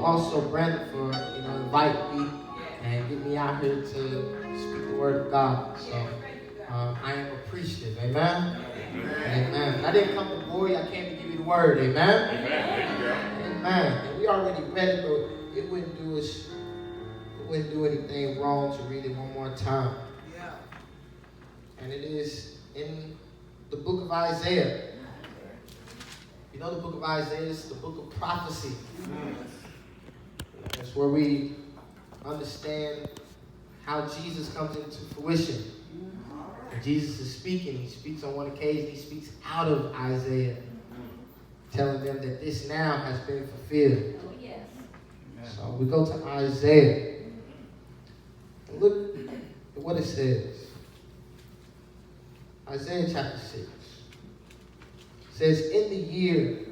also Brandon for inviting me and getting me out here to speak the word of God. So I am appreciative. Amen. Amen. I didn't come to bore you. I came to give you the word. Amen. Amen. And we already read it, but it wouldn't do anything wrong to read it one more time. Yeah. And it is in the book of Isaiah. You know the book of Isaiah is the book of prophecy. That's where we understand how Jesus comes into fruition. And Jesus is speaking. He speaks on one occasion. He speaks out of Isaiah, telling them that this now has been fulfilled. Oh, yes. So we go to Isaiah. And look at what it says. Isaiah chapter 6. It says, in the year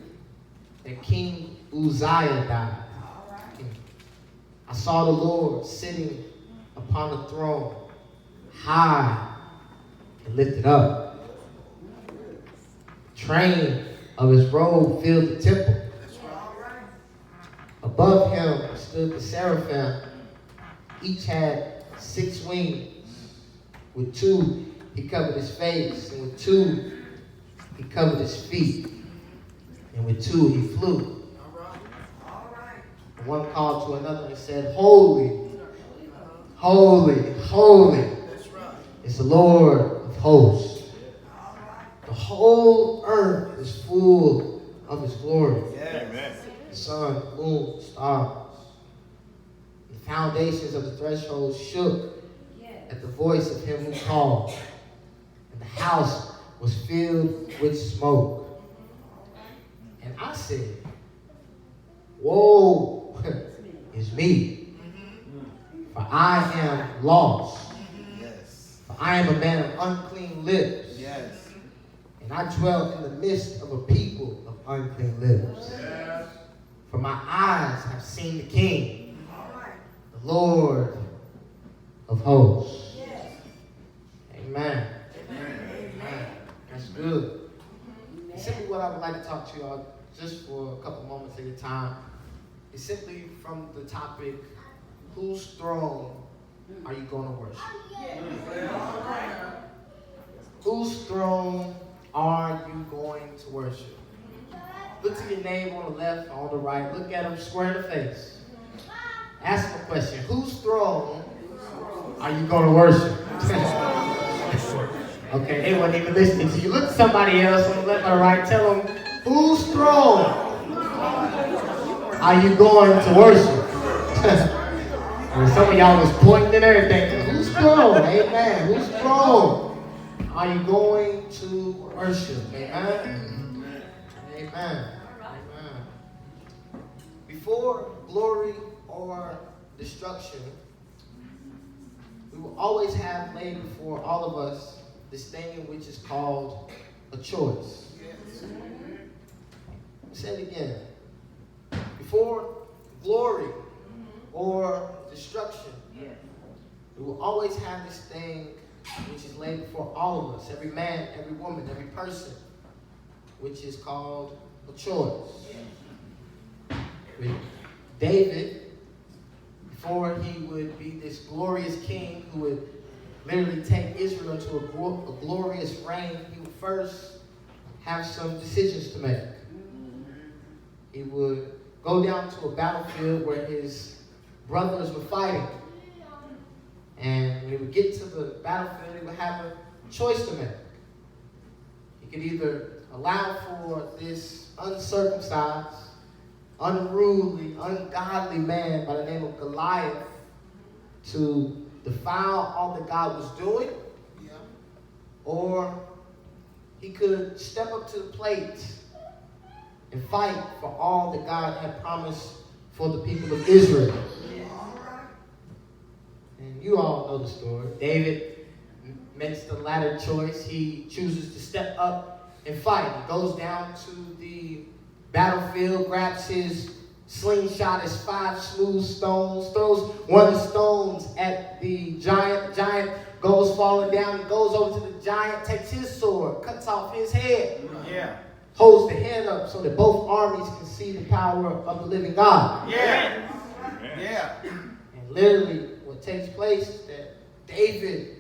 that King Uzziah died, I saw the Lord sitting upon a throne, high and lifted up. The train of his robe filled the temple. Above him stood the seraphim. Each had 6 wings. With 2 he covered his face, and with 2 he covered his feet, and with 2 he flew. And one called to another and said, holy, holy, holy is the Lord of hosts. The whole earth is full of his glory. Amen. The sun, moon, stars. The foundations of the threshold shook at the voice of him who called, and the house was filled with smoke. And I said, woe is me, for I am lost. For I am a man of unclean lips, and I dwell in the midst of a people of unclean lips. For my eyes have seen the King, the Lord of hosts. Amen. That's good. And simply what I would like to talk to y'all just for a couple moments at a time is simply from the topic, whose throne are you going to worship? Whose throne are you going to worship? Look to your neighbor on the left or on the right. Look at him square in the face. Ask him a question. Whose throne are you going to worship? Okay, they weren't even listening to you. Look at somebody else on the left or the right. Tell them, whose throne are you going to worship? And some of y'all was pointing and everything. Whose throne? Amen. Whose throne are you going to worship? Amen. Amen. Amen. Before glory or destruction, we will always have laid before all of us this thing which is called a choice. Say it again. Before glory or destruction, we will always have this thing which is laid before all of us, every man, every woman, every person, which is called a choice. With David, before he would be this glorious king who would literally take Israel into a glorious reign, he would first have some decisions to make. He would go down to a battlefield where his brothers were fighting. And when he would get to the battlefield, he would have a choice to make. He could either allow for this uncircumcised, unruly, ungodly man by the name of Goliath to defile all that God was doing, or he could step up to the plate and fight for all that God had promised for the people of Israel. And you all know the story. David makes the latter choice. He chooses to step up and fight. He goes down to the battlefield, grabs his slingshot, his 5 smooth stones, throws one of the stones at the giant. The giant goes falling down. He goes over to the giant, takes his sword, cuts off his head. holds the hand up so that both armies can see the power of the living God. Yeah. Yeah. And literally what takes place is that David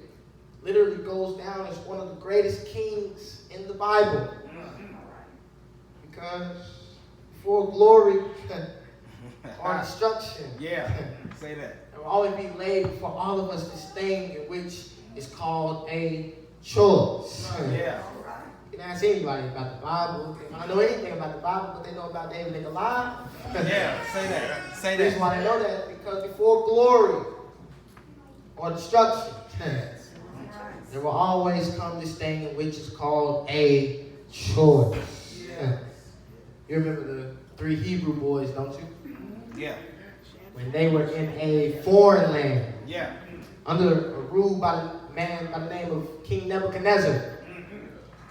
literally goes down as one of the greatest kings in the Bible. Because before glory or destruction, Say that. there will always be laid before all of us this thing in which is called a choice. Yeah. You can ask anybody about the Bible. They might not know anything about the Bible, but they know about David and Goliath. Yeah. Say that. Say The reason that. why they know that is because before glory or destruction, there will always come this thing in which is called a choice. You remember the 3 Hebrew boys, don't you? Yeah. When they were in a foreign land, Yeah. under a rule by a man by the name of King Nebuchadnezzar.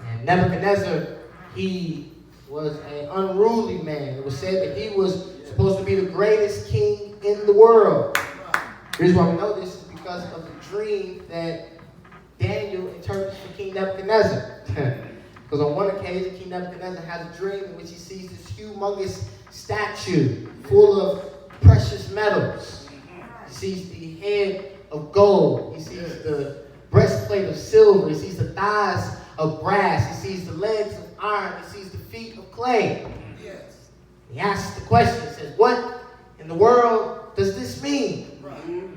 And Nebuchadnezzar, he was an unruly man. It was said that he was supposed to be the greatest king in the world. The reason why we know this is because of the dream that Daniel interprets for King Nebuchadnezzar. Because on one occasion, King Nebuchadnezzar has a dream in which he sees this humongous statue full of precious metals. He sees the head of gold. He sees the breastplate of silver. He sees the thighs of brass. He sees the legs of iron. He sees the feet of clay. Yes. He asks the question. He says, what in the world does this mean? Right.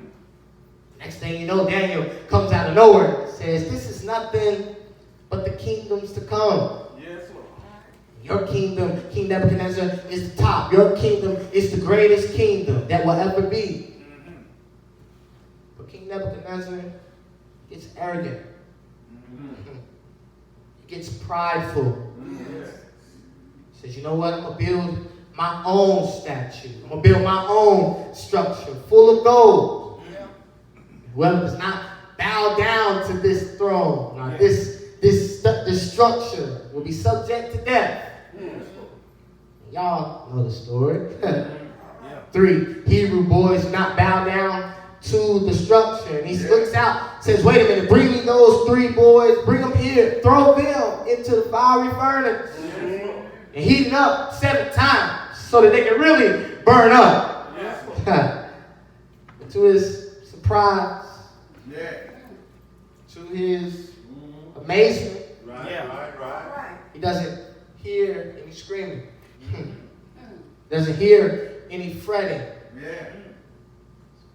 Next thing you know, Daniel comes out of nowhere and says, this is nothing but the kingdoms to come. Yes, Lord. Your kingdom, King Nebuchadnezzar, is the top. Your kingdom is the greatest kingdom that will ever be. But King Nebuchadnezzar gets arrogant. He gets prideful. He says, you know what? I'm going to build my own statue. I'm going to build my own structure full of gold. Whoever does not bow down to this throne, or this structure, will be subject to death. Y'all know the story. 3 Hebrew boys do not bow down to the structure. And he looks out, says, wait a minute, bring me those 3 boys, bring them here, throw them into the fiery furnace. And heat it up 7 times so that they can really burn up. But to his surprise, to his amazement, he doesn't hear any screaming. Doesn't hear any fretting.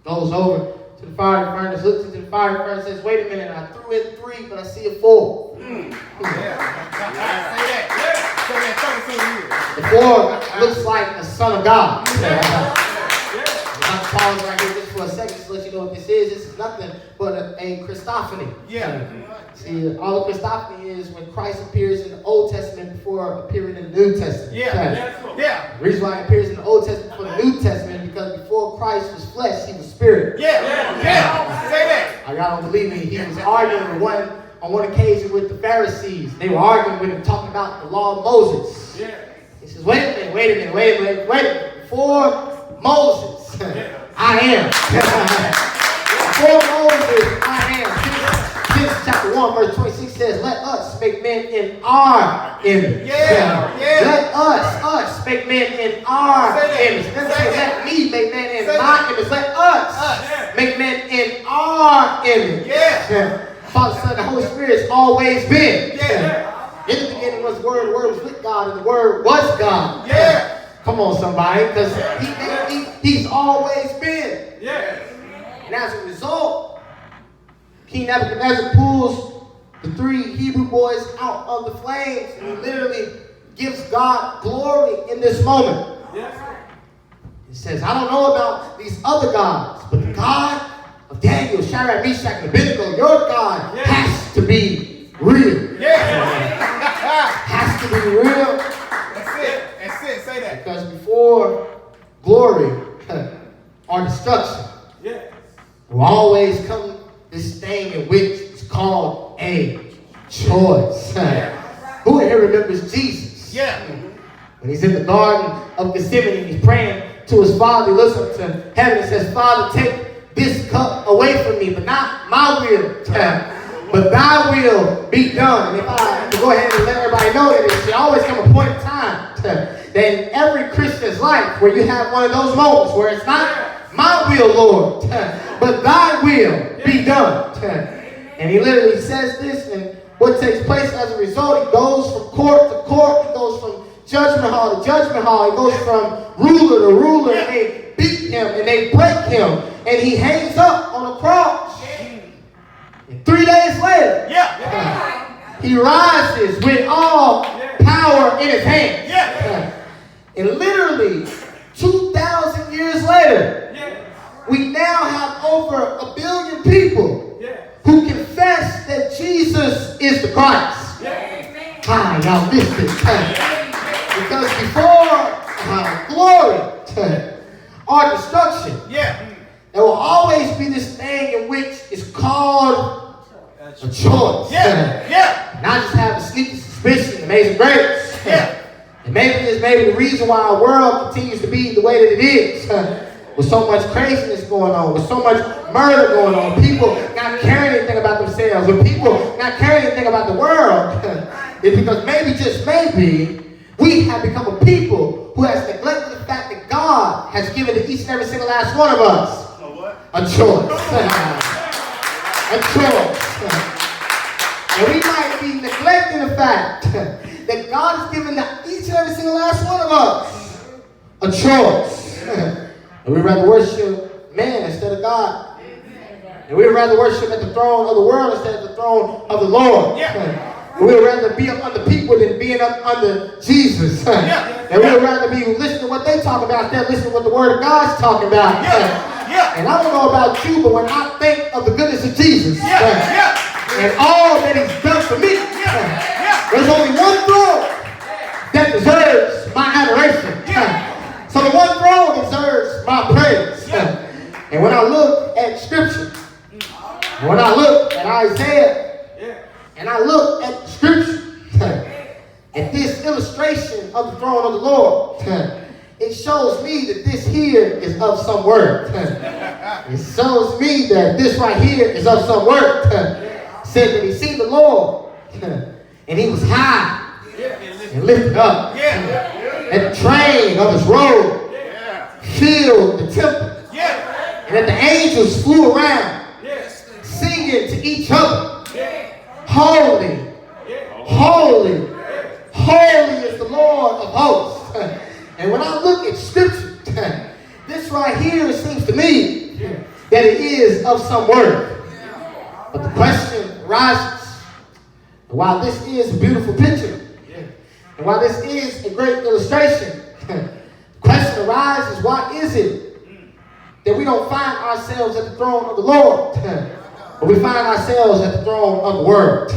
Goes over to the fiery furnace, looks into the fiery furnace, says, wait a minute, I threw in 3, but I see a 4. The 4 looks like the Son of God. I'm pause right here just for a second to let you know what this is. This is nothing but a Christophany. See, all a Christophany is when Christ appears in the Old Testament before appearing in the New Testament. The reason why he appears in the Old Testament before the New Testament is because before Christ was flesh, he was spirit. Say that. Y'all don't believe me. He was arguing on one occasion with the Pharisees. They were arguing with him, talking about the law of Moses. He says, wait a minute. Before Moses, I am. Before Moses, I am. Genesis chapter 1, verse 26 says, let us make men in our image. Let us make men in our image. Let me make men in my image. Let us make men in our image. Father, Son, and the Holy Spirit has always been. In the beginning was the Word was with God, and the Word was God. Come on, somebody, because he's always been. And as a result, King Nebuchadnezzar pulls the 3 Hebrew boys out of the flames, and he literally gives God glory in this moment. He says, I don't know about these other gods, but the God of Daniel, Shadrach, Meshach, and Abednego, your God has to be real. Has to be real. That's it. Say that. Because before glory or destruction, will always come this thing in which is called a choice. Who here remembers Jesus? When he's in the Garden of Gethsemane and he's praying to his Father, he looks up to heaven and says, Father, take this cup away from me, but not my will, But thy will be done. And if I could go ahead and let everybody know that it should always come a point in time that in every Christian's life where you have one of those moments where it's not my will, Lord, but thy will be done. And he literally says this, and what takes place as a result, he goes from court to court, he goes from judgment hall to judgment hall, he goes from ruler to ruler, and they beat him and they break him, and he hangs up on a cross. And 3 days later, he rises with all power in his hands. And literally 2,000 years later, we now have over 1 billion people who confess that Jesus is the Christ. Y'all missed it. Because before glory or destruction, there will always be this thing in which is called a choice. And I just have a sneaky suspicion, Amazing Grace. And maybe it's the reason why our world continues to be the way that it is. With so much craziness going on, with so much murder going on, people not caring anything about themselves, with people not caring anything about the world, it's because maybe, just maybe, we have become a people who has neglected the fact that God has given to each and every single last one of us a choice. A choice. And we might be neglecting the fact that God has given to each and every single last one of us a choice. And we'd rather worship man instead of God. And we'd rather worship at the throne of the world instead of the throne of the Lord. And we'd rather be up under people than being up under Jesus. And we'd rather be listening to what they talk about instead of listening to what the Word of God's talking about. And I don't know about you, but when I think of the goodness of Jesus and all that He's done for me, there's only one throne that deserves my adoration. So the one throne deserves my praise. And when I look at Scripture, when I look at Isaiah, and I look at the Scripture, at this illustration of the throne of the Lord, it shows me that this here is of some worth. It shows me that this right here is of some worth. Said that he seen the Lord, and he was high and lifted up. And the train of his robe filled the temple. And that the angels flew around, singing to each other, holy, holy, holy is the Lord of hosts. And when I look at Scripture, this right here, it seems to me that it is of some worth. But the question arises, and while this is a beautiful picture, and while this is a great illustration, the question arises, why is it that we don't find ourselves at the throne of the Lord, but we find ourselves at the throne of the world?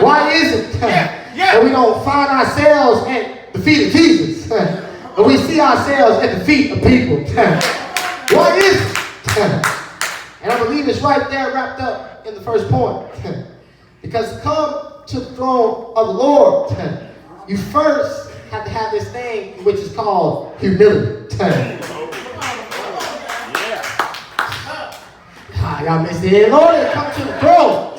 Why is it that we don't find ourselves at the feet of Jesus, but we see ourselves at the feet of people? Why is it? And I believe it's right there wrapped up in the first point. Because to come to the throne of the Lord, you first have to have this thing which is called humility. Y'all missed it. In order to come to the throne,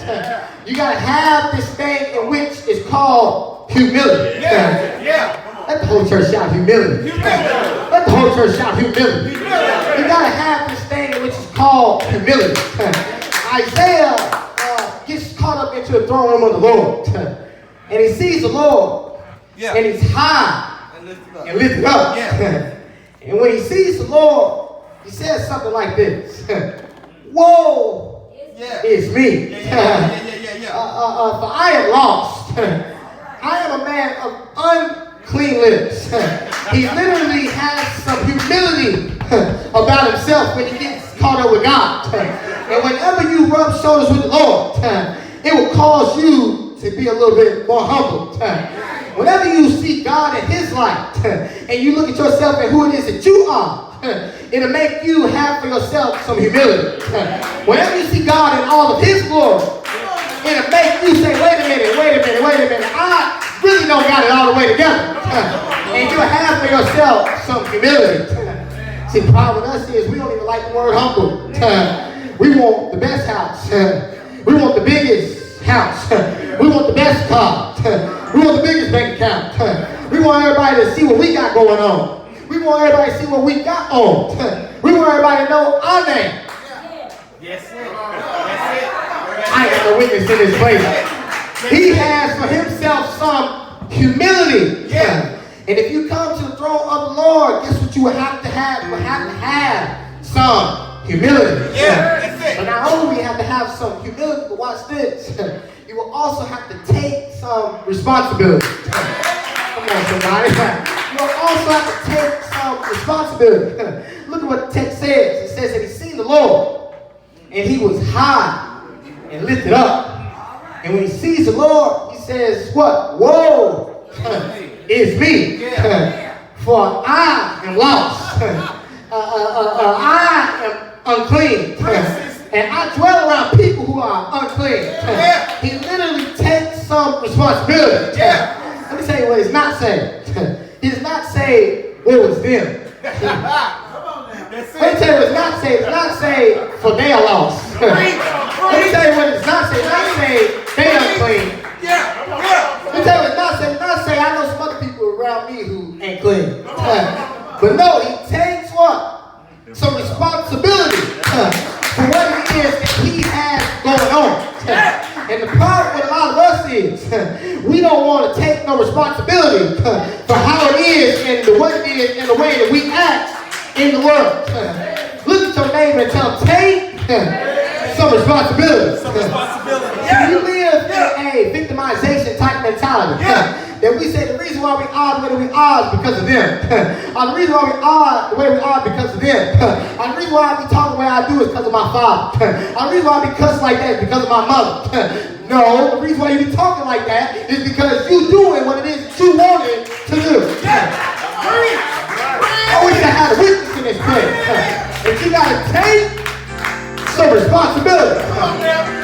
you got to have this thing in which is called humility. Let the whole church shout humility. Let the whole church shout humility. You got to have this thing which is called humility. Isaiah gets caught up into the throne room of the Lord. And he sees the Lord. And he's high and lifted up. And when he sees the Lord, he says something like this. Woe is me. For I am lost. I am a man of unclean lips. He literally has some humility about himself when he gets caught up with God. And whenever you rub shoulders with the Lord, it will cause you to be a little bit more humble. Whenever you see God in His light, and you look at yourself and who it is that you are, it'll make you have for yourself some humility. Whenever you see God in all of His glory, it'll make you say, wait a minute, I really don't got it all the way together. And you'll have for yourself some humility. See, the problem with us is we don't even like the word humble. We want the best house. We want the biggest house. We want the best car. We want the biggest bank account. We want everybody to see what we got going on. We want everybody to see what we got on. We want everybody to know our name. Yes, sir. That's it. I ain't got no witness in this place. He has for himself some humility. Yeah. And if you come to the throne of the Lord, guess what you will have to have? You will have to have some humility. Yeah, that's it. But not only will you have to have some humility, but watch this. You will also have to take some responsibility. Come on, somebody. You will also have to take some responsibility. Look at what the text says. It says that he seen the Lord, and he was high and lifted up. And when he sees the Lord, he says, what? Woe is me. For I am lost. I am unclean. And I dwell around people who are unclean. He literally takes some responsibility. Let me tell you what he's not saying. He does not say it was them. Let me tell you what it's not saying. It's not saying for they are lost. Let me tell you what it's not saying. It's not saying they unclean. Let me tell you what it's not saying. It's not saying I know some other people around me who ain't clean. But no, he takes what? Some responsibility for what it is that he has going on. And the problem with a lot of us is we don't want to take no responsibility for how it is and the way it is and the way that we act in the world. Look at your neighbor and tell him, take some responsibility. You live in a victimization type mentality. That we say the reason why we are the way we are is because of them. The reason why we are the way we are because of them. The reason why I be talking the way I do is because of my father. The reason why I be cussing like that is because of my mother. No, the reason why you be talking like that is because you doing what it is that you wanted to do. I wish I had a witness in this place. But you gotta take some responsibility.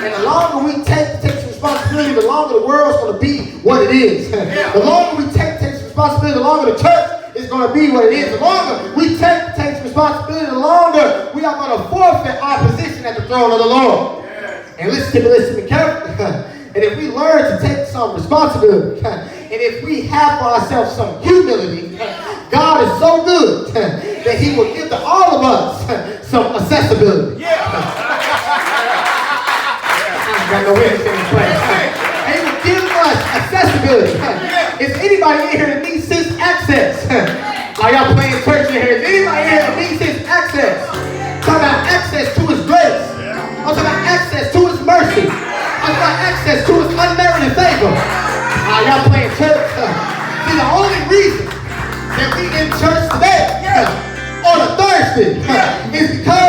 And the longer we take some responsibility, the longer the world's going to be what it is. The longer we take some responsibility, the longer the church is going to be what it is. The longer we take some responsibility, the longer we are going to forfeit our position at the throne of the Lord. And listen to me carefully. And if we learn to take some responsibility, and if we have for ourselves some humility, God is so good that he will give to all of us some accessibility. I got no witness in this place. And he will give us accessibility. Is anybody in here that needs this access? Are y'all playing church in here? Is anybody in here that needs this access? I'm talking about access to his grace. I'm talking about access to his mercy. I'm talking about access to his unmerited favor. Y'all playing church? See, the only reason that we in church today on a Thursday is because